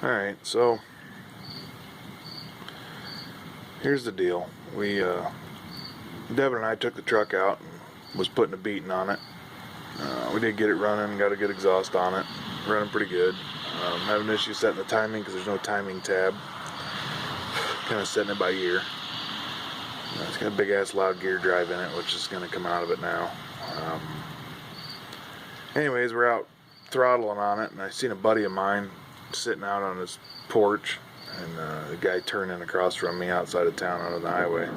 Alright, so here's the deal. Devin and I took the truck out and was putting a beating on it. We did get it running, got a good exhaust on it, running pretty good. Having an issue setting the timing because there's no timing tab. Kind of setting it by ear. It's got a big ass loud gear drive in it, which is going to come out of it now. Anyways, we're out throttling on it, and I seen a buddy of mine sitting out on his porch, and the guy turned in across from me outside of town on the highway.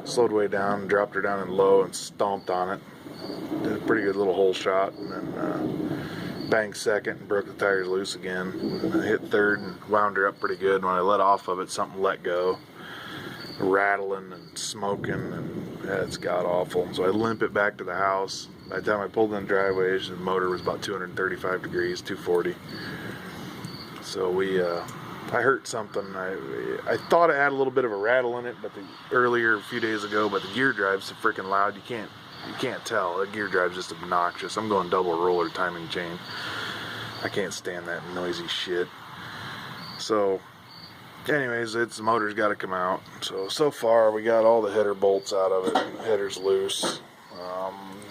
Slowed way down, dropped her down in low, and stomped on it. Did a pretty good little hole shot, and then banged second and broke the tires loose again. And hit third and wound her up pretty good. When I let off of it, something let go, rattling and smoking, and yeah, it's god awful. So I limp it back to the house. By the time I pulled in the driveway, the motor was about 235 degrees, 240. So I heard something. I thought it had a little bit of a rattle in it, but earlier, a few days ago, but the gear drive's so freaking loud, you can't tell. The gear drive's just obnoxious. I'm going double roller timing chain. I can't stand that noisy shit. So, anyways, the motor's got to come out. So far, we got all the header bolts out of it. The header's loose.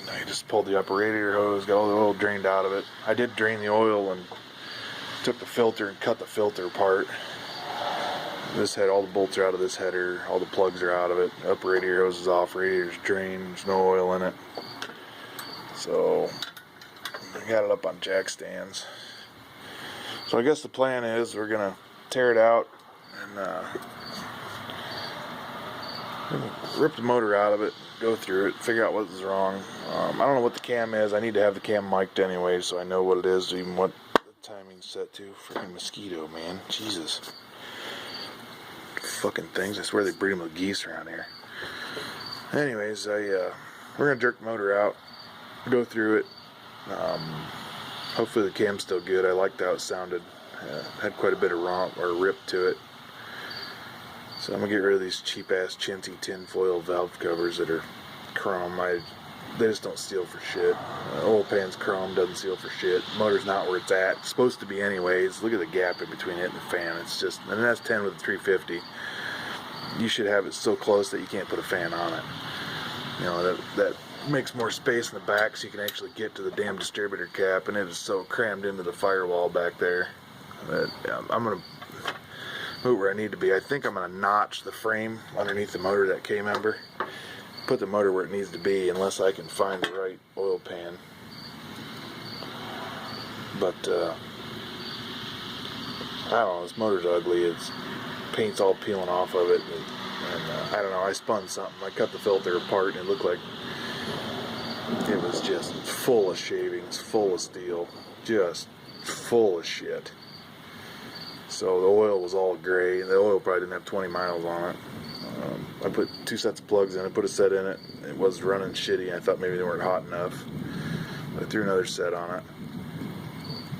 I just pulled the upper radiator hose, got all the oil drained out of it. I did drain the oil and took the filter and cut the filter apart. This head, all the bolts are out of this header, all the plugs are out of it. Upper radiator hose is off, radiator's drained, there's no oil in it. So I got it up on jack stands. So I guess the plan is we're gonna tear it out and rip the motor out of it, go through it, figure out what is wrong. I don't know what the cam is. I need to have the cam mic'd anyway, so I know what it is, even what the timing's set to. Freaking mosquito, man. Jesus. Fucking things. I swear they breed them with geese around here. Anyways, we're gonna jerk the motor out, go through it. Hopefully the cam's still good. I liked how it sounded. Had quite a bit of romp or rip to it. So I'm gonna get rid of these cheap ass chintzy tin foil valve covers that are chrome. They just don't seal for shit. Oil pan's chrome, doesn't seal for shit. Motor's not where it's at. It's supposed to be anyways. Look at the gap in between it and the fan. It's just, and that's 10 with a 350. You should have it so close that you can't put a fan on it. You know, that makes more space in the back so you can actually get to the damn distributor cap, and it is so crammed into the firewall back there that I'm gonna move where I need to be. I think I'm gonna notch the frame underneath the motor, that K-member. Put the motor where it needs to be, unless I can find the right oil pan. But I don't know, this motor's ugly. It's paint's all peeling off of it, and I don't know, I spun something. I cut the filter apart and it looked like it was just full of shavings, full of steel, just full of shit. So the oil was all gray. The oil probably didn't have 20 miles on it. I put 2 sets of plugs in it, put a set in it. It was running shitty. I thought maybe they weren't hot enough. I threw another set on it.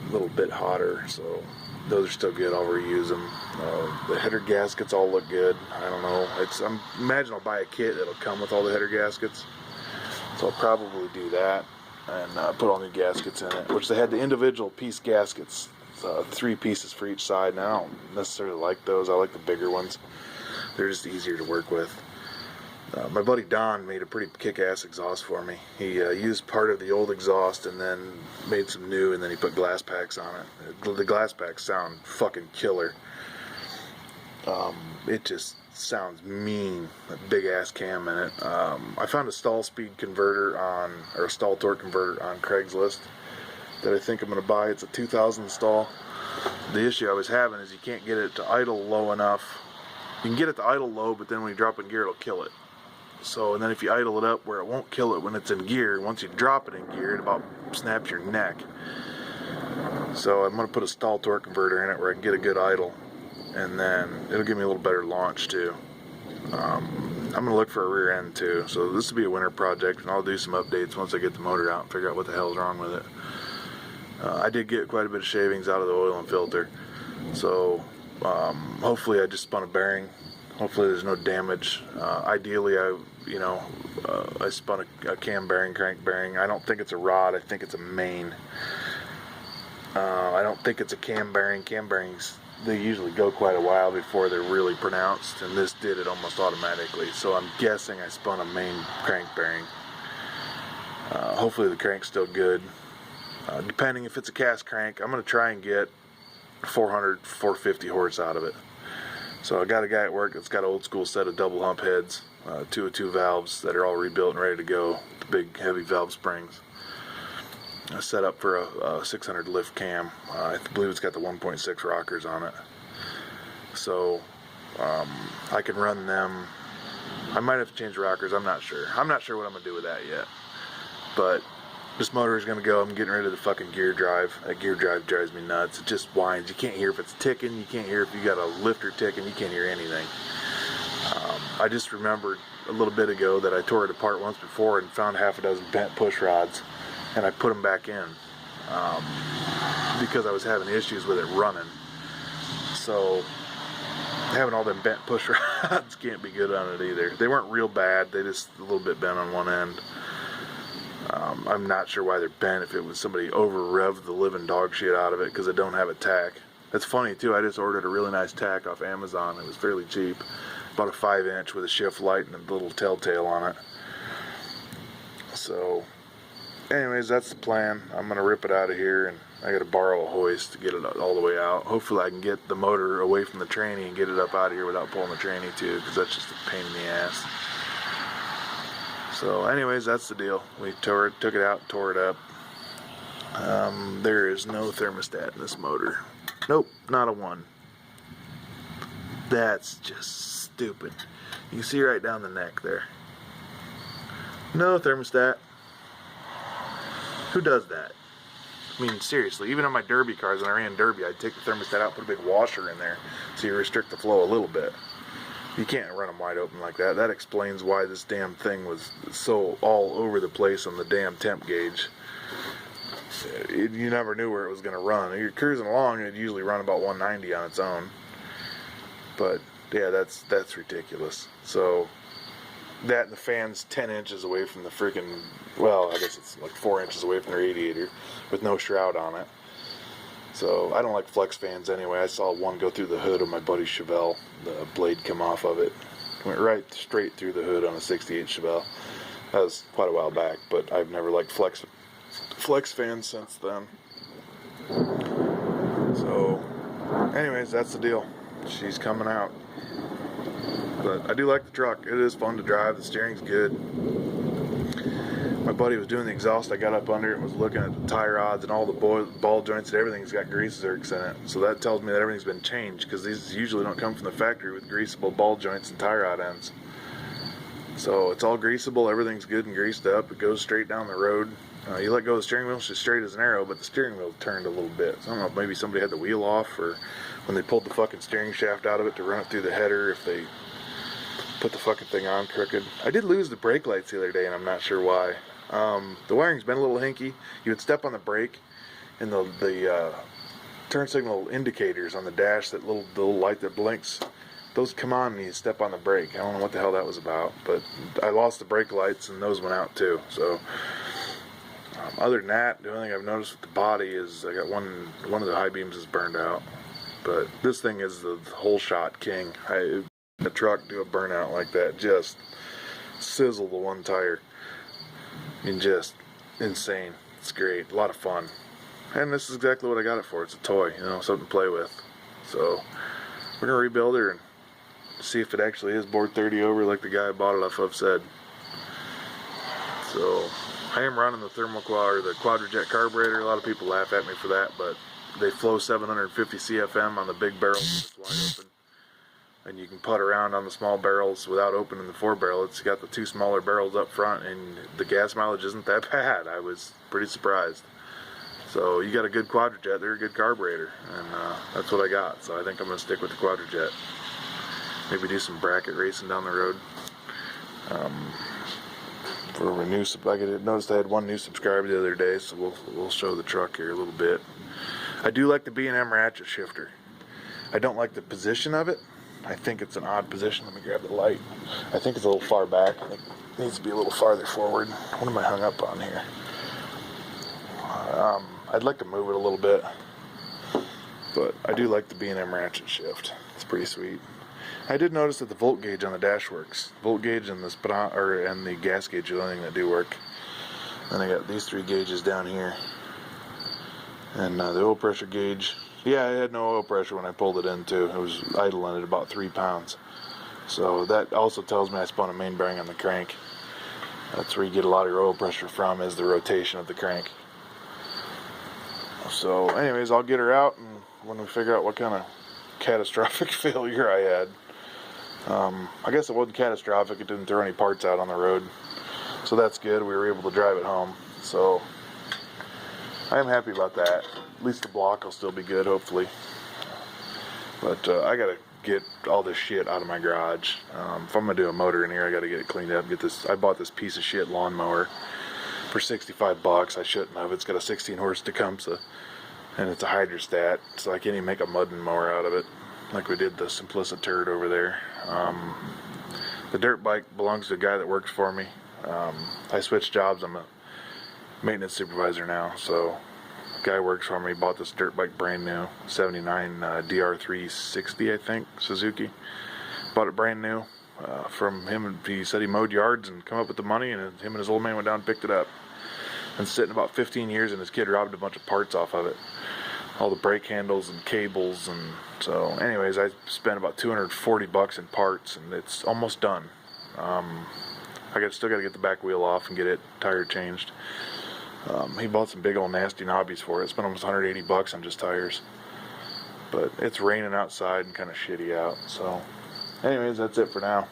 A little bit hotter, so those are still good. I'll reuse them. The header gaskets all look good. I don't know. I imagine I'll buy a kit that'll come with all the header gaskets. So I'll probably do that and put all new gaskets in it, which they had the individual piece gaskets. 3 pieces for each side, and I don't necessarily like those. I like the bigger ones. They're just easier to work with. My buddy Don made a pretty kick-ass exhaust for me. He used part of the old exhaust and then made some new, and then he put glass packs on it. The glass packs sound fucking killer. It just sounds mean. A big-ass cam in it. I found a stall speed converter or a stall torque converter on Craigslist that I think I'm going to buy. It's a 2000 stall. The issue I was having is you can't get it to idle low enough. You can get it to idle low, but then when you drop in gear, it'll kill it. So, and then if you idle it up where it won't kill it when it's in gear, once you drop it in gear, it about snaps your neck. So I'm going to put a stall torque converter in it where I can get a good idle, and then it'll give me a little better launch too. I'm going to look for a rear end too. So this will be a winter project, and I'll do some updates once I get the motor out and figure out what the hell's wrong with it. I did get quite a bit of shavings out of the oil and filter, so hopefully I just spun a bearing. Hopefully there's no damage. Ideally, I spun a cam bearing, crank bearing. I don't think it's a rod. I think it's a main. I don't think it's a cam bearing. Cam bearings, they usually go quite a while before they're really pronounced, and this did it almost automatically. So I'm guessing I spun a main crank bearing. Hopefully the crank's still good. Depending if it's a cast crank, I'm going to try and get 400, 450 horse out of it. So I got a guy at work that's got an old school set of double hump heads, 202 valves that are all rebuilt and ready to go, the big heavy valve springs. Set up for a 600 lift cam. I believe it's got the 1.6 rockers on it. So I can run them. I might have to change the rockers, I'm not sure. I'm not sure what I'm going to do with that yet. But this motor is going to go. I'm getting rid of the fucking gear drive. That gear drive drives me nuts. It just whines. You can't hear if it's ticking. You can't hear if you got a lifter ticking. You can't hear anything. I just remembered a little bit ago that I tore it apart once before and found half a dozen bent push rods. And I put them back in because I was having issues with it running. So having all them bent push rods can't be good on it either. They weren't real bad. They just a little bit bent on one end. I'm not sure why they're bent, if it was somebody over-revved the living dog shit out of it because I don't have a tack. That's funny too, I just ordered a really nice tack off Amazon. It was fairly cheap. About a 5-inch with a shift light and a little telltale on it. So anyways, that's the plan. I'm going to rip it out of here, and I got to borrow a hoist to get it all the way out. Hopefully I can get the motor away from the tranny and get it up out of here without pulling the tranny too, because that's just a pain in the ass. So anyways, that's the deal. We took it out, tore it up. There is no thermostat in this motor. Nope, not a one. That's just stupid. You can see right down the neck there. No thermostat. Who does that? I mean, seriously, even on my derby cars, when I ran derby, I'd take the thermostat out, put a big washer in there so you restrict the flow a little bit. You can't run them wide open like that. That explains why this damn thing was so all over the place on the damn temp gauge. You never knew where it was going to run. You're cruising along, it'd usually run about 190 on its own. But yeah, that's ridiculous. So that and the fan's 10 inches away from the freaking, well, I guess it's like 4 inches away from the radiator with no shroud on it. So I don't like flex fans anyway. I saw one go through the hood of my buddy Chevelle. The blade come off of it. Went right straight through the hood on a 68 Chevelle. That was quite a while back, but I've never liked flex fans since then. So anyways, that's the deal. She's coming out. But I do like the truck. It is fun to drive. The steering's good. My buddy was doing the exhaust. I got up under it and was looking at the tie rods and all the ball joints and everything's got grease zerks in it. So that tells me that everything's been changed, because these usually don't come from the factory with greasable ball joints and tie rod ends. So it's all greasable. Everything's good and greased up. It goes straight down the road. You let go of the steering wheel, it's just straight as an arrow, but the steering wheel turned a little bit. So I don't know if maybe somebody had the wheel off, or when they pulled the fucking steering shaft out of it to run it through the header, if they put the fucking thing on crooked. I did lose the brake lights the other day, and I'm not sure why. The wiring's been a little hinky. You would step on the brake, and the turn signal indicators on the dash, that the little light that blinks, those come on when you step on the brake. I don't know what the hell that was about, but I lost the brake lights, and those went out too. So other than that, the only thing I've noticed with the body is I got one of the high beams is burned out. But this thing is the whole shot king. A truck do a burnout like that, just sizzle the one tire. And just insane. It's great. A lot of fun. And this is exactly what I got it for. It's a toy, something to play with. So we're going to rebuild her and see if it actually is bored 30 over like the guy I bought it off of said. So I am running the the Quadrajet carburetor. A lot of people laugh at me for that, but they flow 750 CFM on the big barrels when it's wide open. And you can putt around on the small barrels without opening the 4-barrel. It's got the 2 smaller barrels up front, and the gas mileage isn't that bad. I was pretty surprised. So you got a good Quadrajet, they're a good carburetor, and that's what I got. So I think I'm going to stick with the Quadrajet. Maybe do some bracket racing down the road. For a new, I noticed I had one new subscriber the other day, so we'll show the truck here a little bit. I do like the B&M ratchet shifter. I don't like the position of it. I think it's an odd position. Let me grab the light. I think it's a little far back. I think it needs to be a little farther forward. What am I hung up on here? I'd like to move it a little bit. But I do like the B&M ratchet shift. It's pretty sweet. I did notice that the volt gauge on the dash works. Volt gauge and the gas gauge are the only thing that do work. Then I got these 3 gauges down here. And the oil pressure gauge. Yeah, I had no oil pressure when I pulled it in too. It was idling at about 3 pounds. So that also tells me I spun a main bearing on the crank. That's where you get a lot of your oil pressure from, is the rotation of the crank. So anyways, I'll get her out, and when we figure out what kind of catastrophic failure I had. I guess it wasn't catastrophic. It didn't throw any parts out on the road. So that's good. We were able to drive it home. So I'm happy about that. At least the block will still be good, hopefully. But I got to get all this shit out of my garage. If I'm going to do a motor in here, I got to get it cleaned up. I bought this piece of shit lawnmower for $65. I shouldn't have. It's got a 16 horse Tecumseh, and it's a hydrostat, so I can't even make a mud mower out of it like we did the Simplicity turd over there. The dirt bike belongs to a guy that works for me. I switched jobs. I'm a maintenance supervisor now, so the guy works for me. Bought this dirt bike brand new, 79 DR360, I think, Suzuki. Bought it brand new from him. He said he mowed yards and come up with the money, and him and his old man went down and picked it up. Been sitting about 15 years, and his kid robbed a bunch of parts off of it. All the brake handles and cables, and so anyways, I spent about $240 in parts, and it's almost done. Still got to get the back wheel off and get it tire changed. He bought some big old nasty knobbies for it. Spent almost $180 on just tires. But it's raining outside and kind of shitty out. So anyways, that's it for now.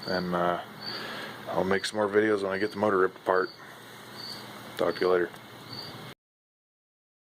And I'll make some more videos when I get the motor ripped apart. Talk to you later.